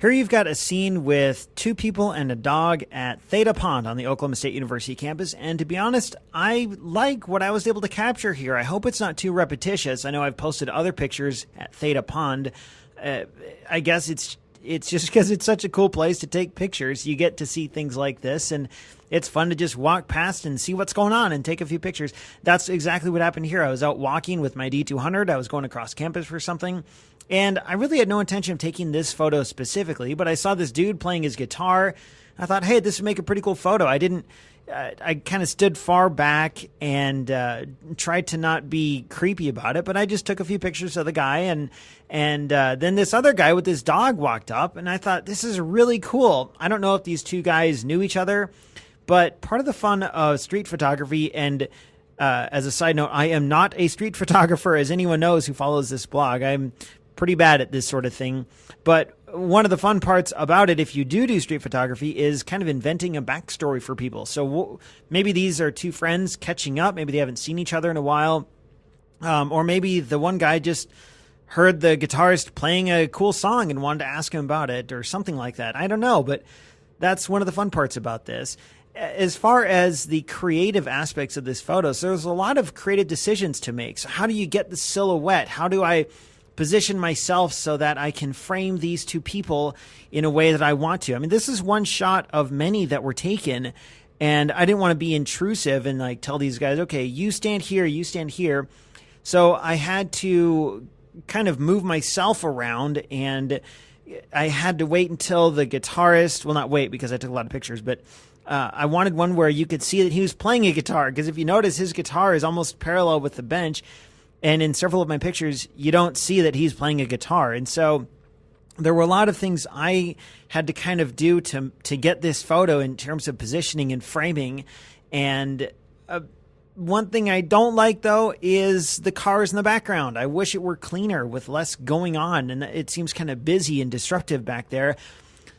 Here you've got a scene with two people and a dog at Theta Pond on the Oklahoma State University campus. And to be honest, I like what I was able to capture here. I hope it's not too repetitious. I know I've posted other pictures at Theta Pond. I guess it's just because it's such a cool place to take pictures. You get to see things like this, and it's fun to just walk past and see what's going on and take a few pictures. That's exactly what happened here. I was out walking with my D200. I was going across campus for something. And I really had no intention of taking this photo specifically, but I saw this dude playing his guitar. I thought, hey, this would make a pretty cool photo. I kind of stood far back and tried to not be creepy about it, but I just took a few pictures of the guy. And then this other guy with this dog walked up, and I thought, this is really cool. I don't know if these two guys knew each other, but part of the fun of street photography, and as a side note, I am not a street photographer, as anyone knows who follows this blog. I'm pretty bad at this sort of thing. But one of the fun parts about it, if you do street photography, is kind of inventing a backstory for people. So maybe these are two friends catching up. Maybe they haven't seen each other in a while. Or maybe the one guy just heard the guitarist playing a cool song and wanted to ask him about it or something like that. I don't know, but that's one of the fun parts about this. As far as the creative aspects of this photo, so there's a lot of creative decisions to make. So how do you get the silhouette? How do I position myself so that I can frame these two people in a way that I want to? I mean, this is one shot of many that were taken, and I didn't want to be intrusive and like tell these guys, okay, you stand here, you stand here. So I had to kind of move myself around, and I had to wait until the guitarist, well, not wait because I took a lot of pictures, but I wanted one where you could see that he was playing a guitar, because if you notice, his guitar is almost parallel with the bench. And in several of my pictures, you don't see that he's playing a guitar. And so there were a lot of things I had to kind of do to get this photo in terms of positioning and framing. And one thing I don't like, though, is the cars in the background. I wish it were cleaner with less going on. And it seems kind of busy and disruptive back there.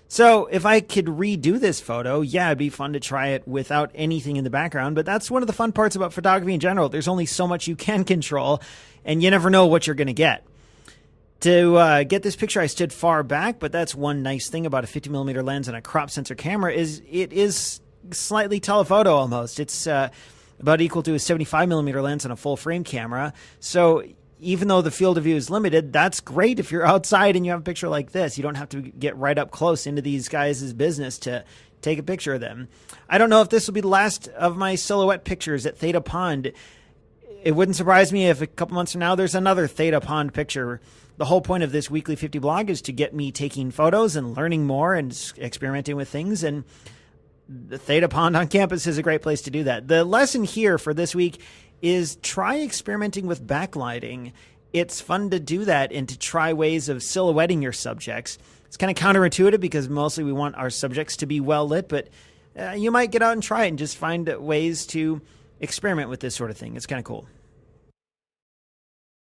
So if I could redo this photo, yeah, it'd be fun to try it without anything in the background. But that's one of the fun parts about photography in general. There's only so much you can control, and you never know what you're going to get. To get this picture, I stood far back, but that's one nice thing about a 50mm lens and a crop sensor camera is it is slightly telephoto almost. It's about equal to a 75mm lens and a full frame camera. So even though the field of view is limited, that's great if you're outside and you have a picture like this. You don't have to get right up close into these guys' business to take a picture of them. I don't know if this will be the last of my silhouette pictures at Theta Pond. It wouldn't surprise me if a couple months from now there's another Theta Pond picture. The whole point of this Weekly 50 blog is to get me taking photos and learning more and experimenting with things, and the Theta Pond on campus is a great place to do that. The lesson here for this week is try experimenting with backlighting. It's fun to do that and to try ways of silhouetting your subjects. It's kind of counterintuitive because mostly we want our subjects to be well lit, but you might get out and try it and just find ways to experiment with this sort of thing. It's kind of cool.